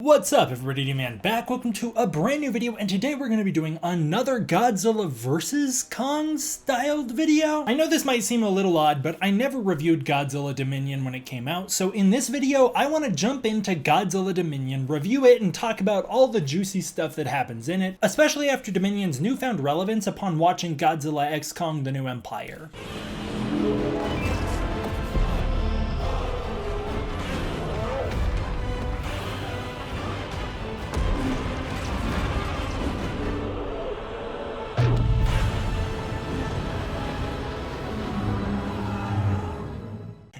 What's up everybody, man back, welcome to a brand new video, and today we're going to be doing another Godzilla vs. Kong styled video. I know this might seem a little odd, but I never reviewed Godzilla Dominion when it came out, so in this video I want to jump into Godzilla Dominion, review it, and talk about all the juicy stuff that happens in it, especially after Dominion's newfound relevance upon watching Godzilla x Kong: The New Empire.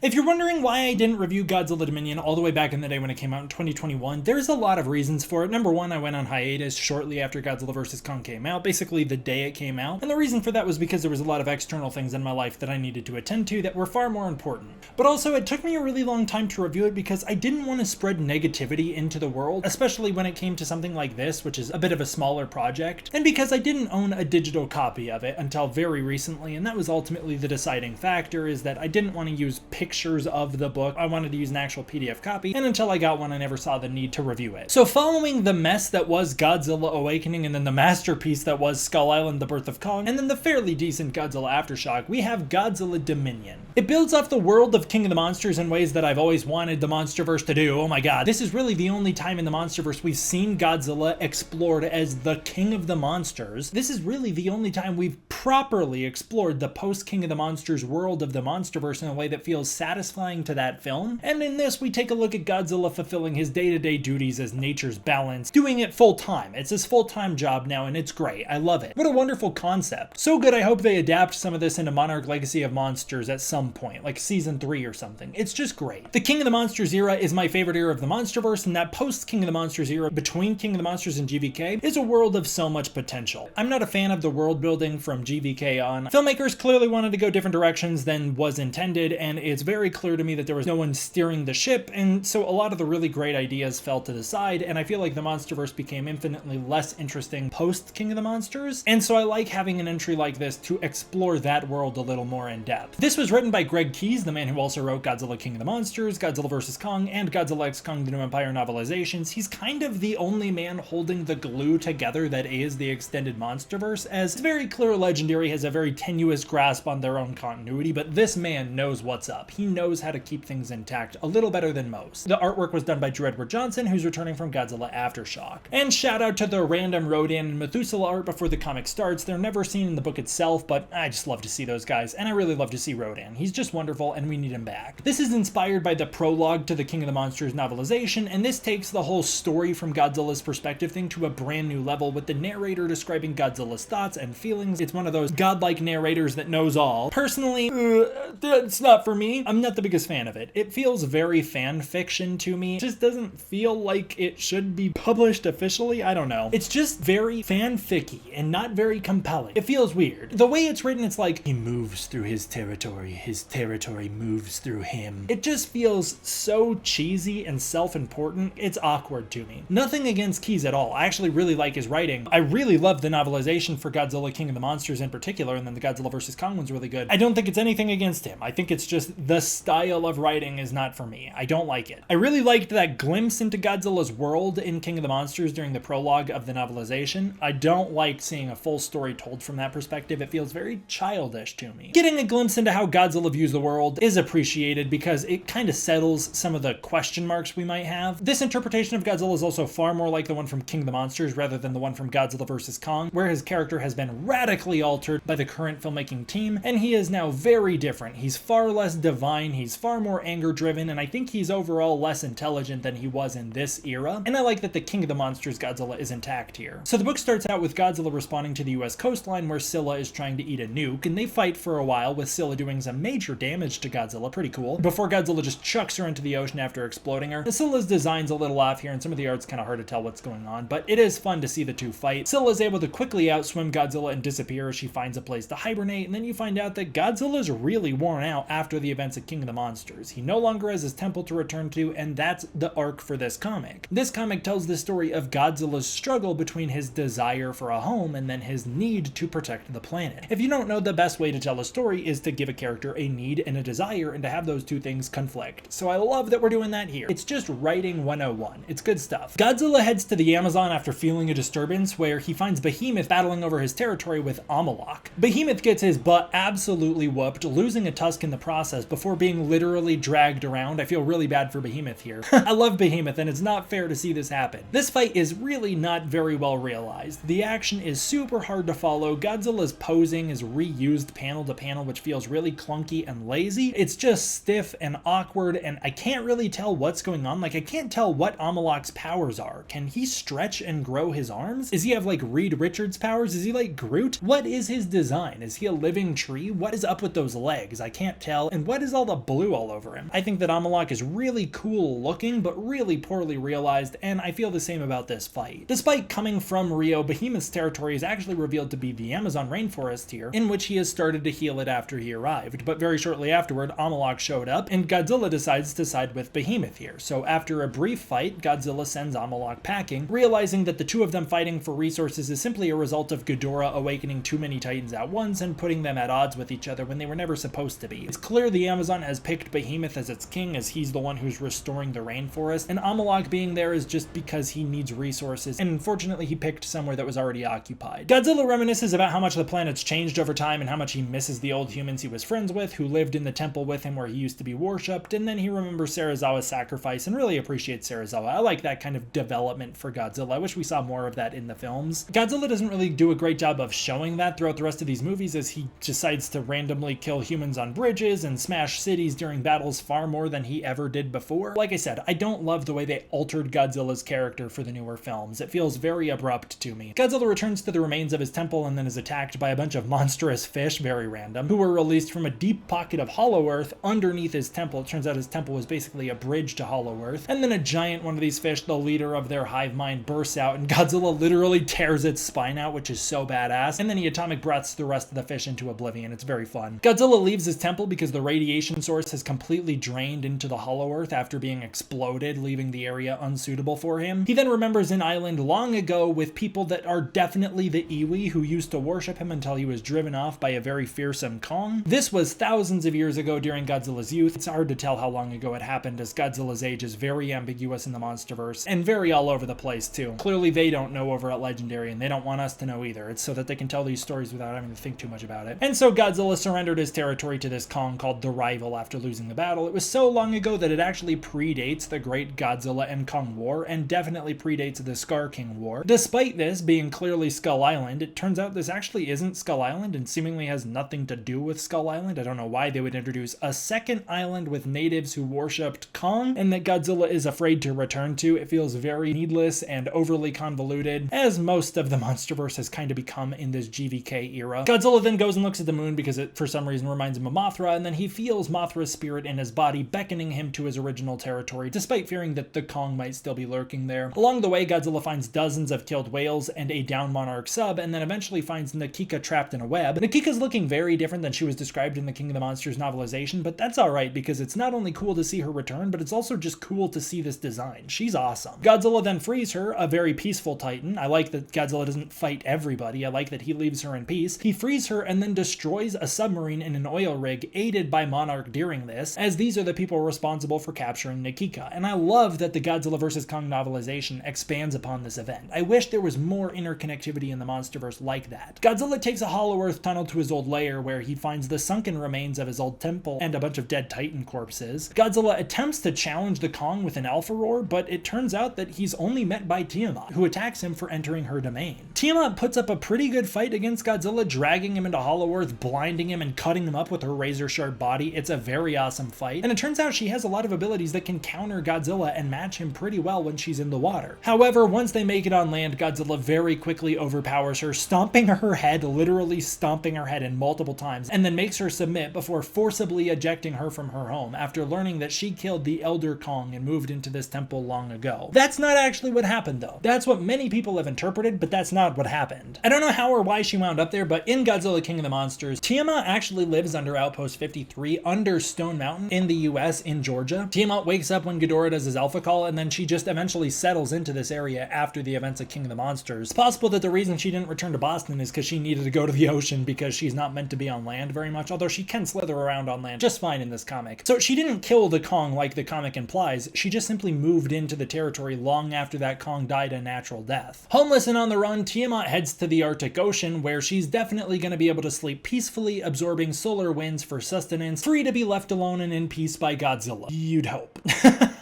If you're wondering why I didn't review Godzilla Dominion all the way back in the day when it came out in 2021, there's a lot of reasons for it. Number one, I went on hiatus shortly after Godzilla vs. Kong came out, basically the day it came out, and the reason for that was because there was a lot of external things in my life that I needed to attend to that were far more important. But also, it took me a really long time to review it because I didn't want to spread negativity into the world, especially when it came to something like this, which is a bit of a smaller project, and because I didn't own a digital copy of it until very recently, and that was ultimately the deciding factor, is that I didn't want to use pictures of the book. I wanted to use an actual PDF copy, and until I got one, I never saw the need to review it. So following the mess that was Godzilla Awakening, and then the masterpiece that was Skull Island: The Birth of Kong, and then the fairly decent Godzilla Aftershock, we have Godzilla Dominion. It builds off the world of King of the Monsters in ways that I've always wanted the MonsterVerse to do. Oh my god, this is really the only time in the MonsterVerse we've seen Godzilla explored as the King of the Monsters. This is really the only time we've properly explored the post-King of the Monsters world of the MonsterVerse in a way that feels satisfying to that film. And in this, we take a look at Godzilla fulfilling his day-to-day duties as nature's balance, doing it full-time. It's his full-time job now, and it's great. I love it. What a wonderful concept. So good, I hope they adapt some of this into Monarch Legacy of Monsters at some point, like season 3 or something. It's just great. The King of the Monsters era is my favorite era of the MonsterVerse, and that post-King of the Monsters era between King of the Monsters and GVK is a world of so much potential. I'm not a fan of the world building from GVK on. Filmmakers clearly wanted to go different directions than was intended, and it's very clear to me that there was no one steering the ship, and so a lot of the really great ideas fell to the side, and I feel like the MonsterVerse became infinitely less interesting post King of the Monsters, and so I like having an entry like this to explore that world a little more in depth. This was written by Greg Keyes, the man who also wrote Godzilla King of the Monsters, Godzilla vs. Kong, and Godzilla x Kong: The New Empire novelizations. He's kind of the only man holding the glue together that is the extended MonsterVerse, as it's very clear Legendary has a very tenuous grasp on their own continuity, but this man knows what's up. He knows how to keep things intact a little better than most. The artwork was done by Drew Edward Johnson, who's returning from Godzilla Aftershock. And shout out to the random Rodan and Methuselah art before the comic starts. They're never seen in the book itself, but I just love to see those guys, and I really love to see Rodan. He's just wonderful, and we need him back. This is inspired by the prologue to the King of the Monsters novelization, and this takes the whole story from Godzilla's perspective thing to a brand new level, with the narrator describing Godzilla's thoughts and feelings. It's one of those godlike narrators that knows all. Personally, it's not for me. I'm not the biggest fan of it. It feels very fan fiction to me. It just doesn't feel like it should be published officially. I don't know. It's just very fanficky and not very compelling. It feels weird. The way it's written, it's like he moves through his territory moves through him. It just feels so cheesy and self-important. It's awkward to me. Nothing against Keyes at all. I actually really like his writing. I really love the novelization for Godzilla King of the Monsters in particular, and then the Godzilla vs. Kong one's really good. I don't think it's anything against him. I think it's just the style of writing is not for me. I don't like it. I really liked that glimpse into Godzilla's world in King of the Monsters during the prologue of the novelization. I don't like seeing a full story told from that perspective. It feels very childish to me. Getting a glimpse into how Godzilla views the world is appreciated because it kind of settles some of the question marks we might have. This interpretation of Godzilla is also far more like the one from King of the Monsters rather than the one from Godzilla vs. Kong, where his character has been radically altered by the current filmmaking team, and he is now very different. He's far less divine, he's far more anger-driven, and I think he's overall less intelligent than he was in this era, and I like that the King of the Monsters Godzilla is intact here. So the book starts out with Godzilla responding to the US coastline where Scylla is trying to eat a nuke, and they fight for a while with Scylla doing some major damage to Godzilla, pretty cool, before Godzilla just chucks her into the ocean after exploding her. Scylla's design's a little off here, and some of the art's kind of hard to tell what's going on, but it is fun to see the two fight. Scylla's able to quickly outswim Godzilla and disappear as she finds a place to hibernate, and then you find out that Godzilla's really worn out after the events events at King of the Monsters. He no longer has his temple to return to, and that's the arc for this comic. This comic tells the story of Godzilla's struggle between his desire for a home and then his need to protect the planet. If you don't know, the best way to tell a story is to give a character a need and a desire and to have those two things conflict. So I love that we're doing that here. It's just writing 101. It's good stuff. Godzilla heads to the Amazon after feeling a disturbance where he finds Behemoth battling over his territory with Amhuluk. Behemoth gets his butt absolutely whooped, losing a tusk in the process before being literally dragged around. I feel really bad for Behemoth here. I love Behemoth, and it's not fair to see this happen. This fight is really not very well realized. The action is super hard to follow. Godzilla's posing is reused panel to panel, which feels really clunky and lazy. It's just stiff and awkward, and I can't really tell what's going on. Like, I can't tell what Amhuluk's powers are. Can he stretch and grow his arms? Does he have like Reed Richards powers? Is he like Groot? What is his design? Is he a living tree? What is up with those legs? I can't tell. And what is all the blue all over him? I think that Amhuluk is really cool looking, but really poorly realized, and I feel the same about this fight. Despite coming from Rio, Behemoth's territory is actually revealed to be the Amazon rainforest here, in which he has started to heal it after he arrived. But very shortly afterward, Amhuluk showed up, and Godzilla decides to side with Behemoth here. So after a brief fight, Godzilla sends Amhuluk packing, realizing that the two of them fighting for resources is simply a result of Ghidorah awakening too many titans at once and putting them at odds with each other when they were never supposed to be. It's clear the Amazon has picked Behemoth as its king, as he's the one who's restoring the rainforest, and Amhuluk being there is just because he needs resources, and unfortunately he picked somewhere that was already occupied. Godzilla reminisces about how much the planet's changed over time and how much he misses the old humans he was friends with, who lived in the temple with him where he used to be worshipped, and then he remembers Serizawa's sacrifice and really appreciates Serizawa. I like that kind of development for Godzilla. I wish we saw more of that in the films. Godzilla doesn't really do a great job of showing that throughout the rest of these movies, as he decides to randomly kill humans on bridges and smash cities during battles far more than he ever did before. Like I said, I don't love the way they altered Godzilla's character for the newer films. It feels very abrupt to me. Godzilla returns to the remains of his temple and then is attacked by a bunch of monstrous fish, very random, who were released from a deep pocket of Hollow Earth underneath his temple. It turns out his temple was basically a bridge to Hollow Earth. And then a giant one of these fish, the leader of their hive mind, bursts out, and Godzilla literally tears its spine out, which is so badass. And then he atomic breaths the rest of the fish into oblivion. It's very fun. Godzilla leaves his temple because the radiation source has completely drained into the Hollow Earth after being exploded, leaving the area unsuitable for him. He then remembers an island long ago with people that are definitely the Iwi, who used to worship him until he was driven off by a very fearsome Kong. This was thousands of years ago during Godzilla's youth. It's hard to tell how long ago it happened, as Godzilla's age is very ambiguous in the MonsterVerse, and very all over the place too. Clearly they don't know over at Legendary, and they don't want us to know either. It's so that they can tell these stories without having to think too much about it. And so Godzilla surrendered his territory to this Kong called the Rival after losing the battle. It was so long ago that it actually predates the Great Godzilla and Kong War, and definitely predates the Scar King War. Despite this being clearly Skull Island, it turns out this actually isn't Skull Island and seemingly has nothing to do with Skull Island. I don't know why they would introduce a second island with natives who worshipped Kong and that Godzilla is afraid to return to. It feels very needless and overly convoluted, as most of the MonsterVerse has kind of become in this GVK era. Godzilla then goes and looks at the moon because it for some reason reminds him of Mothra, and then he feels Mothra's spirit in his body beckoning him to his original territory, despite fearing that the Kong might still be lurking there. Along the way, Godzilla finds dozens of killed whales and a down Monarch sub, and then eventually finds Nakika trapped in a web. Nakika's looking very different than she was described in the King of the Monsters novelization, but that's alright because it's not only cool to see her return, but it's also just cool to see this design. She's awesome. Godzilla then frees her, a very peaceful titan. I like that Godzilla doesn't fight everybody. I like that he leaves her in peace. He frees her and then destroys a submarine in an oil rig, aided by Monarch during this, as these are the people responsible for capturing Nakika. And I love that the Godzilla vs. Kong novelization expands upon this event. I wish there was more interconnectivity in the MonsterVerse like that. Godzilla takes a Hollow Earth tunnel to his old lair, where he finds the sunken remains of his old temple and a bunch of dead titan corpses. Godzilla attempts to challenge the Kong with an alpha roar, but it turns out that he's only met by Tiamat, who attacks him for entering her domain. Tiamat puts up a pretty good fight against Godzilla, dragging him into Hollow Earth, blinding him, and cutting him up with her razor-sharp body. It's a very awesome fight, and it turns out she has a lot of abilities that can counter Godzilla and match him pretty well when she's in the water. However, once they make it on land, Godzilla very quickly overpowers her, stomping her head, literally stomping her head in multiple times, and then makes her submit before forcibly ejecting her from her home after learning that she killed the Elder Kong and moved into this temple long ago. That's not actually what happened though. That's what many people have interpreted, but that's not what happened. I don't know how or why she wound up there, but in Godzilla King of the Monsters, Tiamat actually lives under Outpost 53 basically under Stone Mountain in the US in Georgia. Tiamat wakes up when Ghidorah does his alpha call, and then she just eventually settles into this area after the events of King of the Monsters. It's possible that the reason she didn't return to Boston is because she needed to go to the ocean because she's not meant to be on land very much, although she can slither around on land just fine in this comic. So she didn't kill the Kong like the comic implies, she just simply moved into the territory long after that Kong died a natural death. Homeless and on the run, Tiamat heads to the Arctic Ocean, where she's definitely going to be able to sleep peacefully, absorbing solar winds for sustenance, free to be left alone and in peace by Godzilla. You'd hope.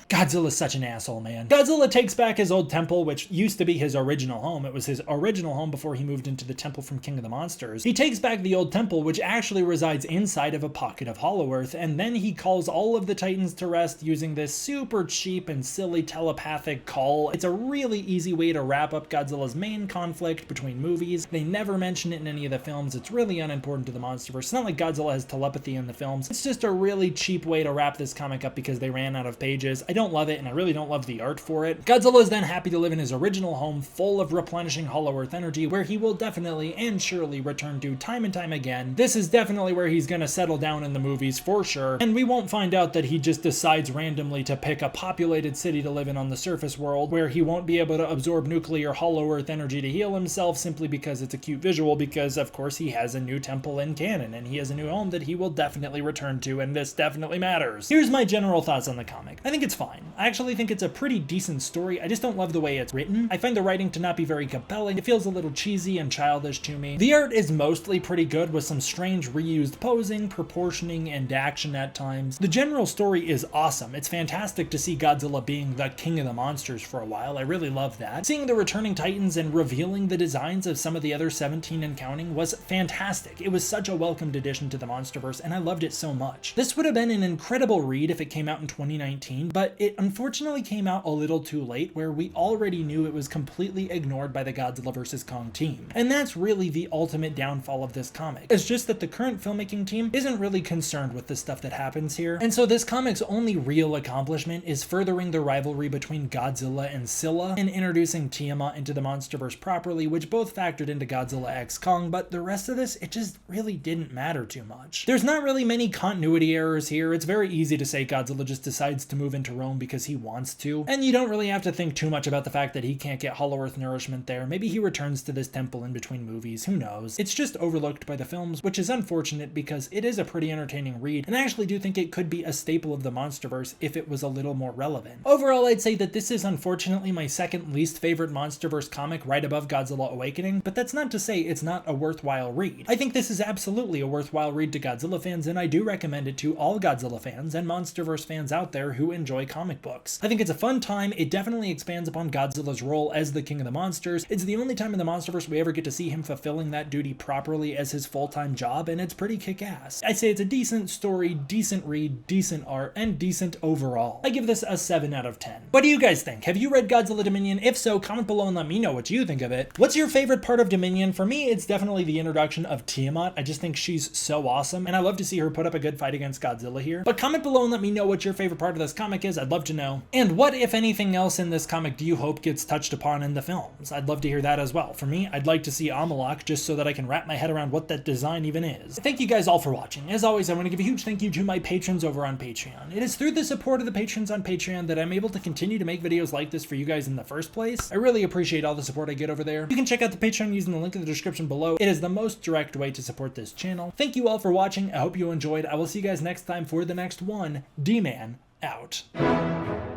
Godzilla's such an asshole, man. Godzilla takes back his old temple, which used to be his original home. It was his original home before he moved into the temple from King of the Monsters. He takes back the old temple, which actually resides inside of a pocket of Hollow Earth, and then he calls all of the Titans to rest using this super cheap and silly telepathic call. It's a really easy way to wrap up Godzilla's main conflict between movies. They never mention it in any of the films. It's really unimportant to the MonsterVerse. It's not like Godzilla has telepathy in the films. It's just a really cheap way to wrap this comic up because they ran out of pages. I don't love it, and I really don't love the art for it. Godzilla is then happy to live in his original home, full of replenishing Hollow Earth energy, where he will definitely and surely return to time and time again. This is definitely where he's gonna settle down in the movies for sure, and we won't find out that he just decides randomly to pick a populated city to live in on the surface world, where he won't be able to absorb nuclear Hollow Earth energy to heal himself simply because it's a cute visual, because of course he has a new temple in canon, and he has a new home that he will definitely return to, and this definitely matters. Here's my general thoughts on the comic. I think it's fine. I actually think it's a pretty decent story. I just don't love the way it's written. I find the writing to not be very compelling. It feels a little cheesy and childish to me. The art is mostly pretty good, with some strange reused posing, proportioning, and action at times. The general story is awesome. It's fantastic to see Godzilla being the king of the monsters for a while. I really love that. Seeing the returning Titans and revealing the designs of some of the other 17 and counting was fantastic. It was such a welcomed addition to the MonsterVerse, and I loved it so much. This would have been an incredible read if it came out in 2019, but it unfortunately came out a little too late, where we already knew it was completely ignored by the Godzilla vs. Kong team. And that's really the ultimate downfall of this comic. It's just that the current filmmaking team isn't really concerned with the stuff that happens here, and so this comic's only real accomplishment is furthering the rivalry between Godzilla and Scylla and introducing Tiamat into the MonsterVerse properly, which both factored into Godzilla x Kong, but the rest of this, it just really didn't matter too much. There's not really many continuity errors here. It's very easy to say Godzilla just decides to move into Rome because he wants to, and you don't really have to think too much about the fact that he can't get Hollow Earth nourishment there. Maybe he returns to this temple in between movies, who knows. It's just overlooked by the films, which is unfortunate because it is a pretty entertaining read, and I actually do think it could be a staple of the MonsterVerse if it was a little more relevant. Overall, I'd say that this is unfortunately my second least favorite MonsterVerse comic, right above Godzilla Awakening, but that's not to say it's not a worthwhile read. I think this is absolutely a worthwhile read to Godzilla fans, and I do recommend it to all Godzilla fans and MonsterVerse fans out there who enjoy comic books. I think it's a fun time. It definitely expands upon Godzilla's role as the king of the monsters. It's the only time in the MonsterVerse we ever get to see him fulfilling that duty properly as his full-time job, and it's pretty kick-ass. I'd say it's a decent story, decent read, decent art, and decent overall. I give this a 7 out of 10. What do you guys think? Have you read Godzilla Dominion? If so, comment below and let me know what you think of it. What's your favorite part of Dominion? For me, it's definitely the introduction of Tiamat. I just think she's so awesome, and I love to see her put up a good fight against Godzilla here. But comment below and let me know what your favorite part of this comic is. I'd love to know. And what, if anything else in this comic, do you hope gets touched upon in the films? I'd love to hear that as well. For me, I'd like to see Amhuluk, just so that I can wrap my head around what that design even is. Thank you guys all for watching. As always, I want to give a huge thank you to my patrons over on Patreon. It is through the support of the patrons on Patreon that I'm able to continue to make videos like this for you guys in the first place. I really appreciate all the support I get over there. You can check out the Patreon using the link in the description below. It is the most direct way to support this channel. Thank you all for watching. I hope you enjoyed. I will see you guys next time for the next one. D-Man out.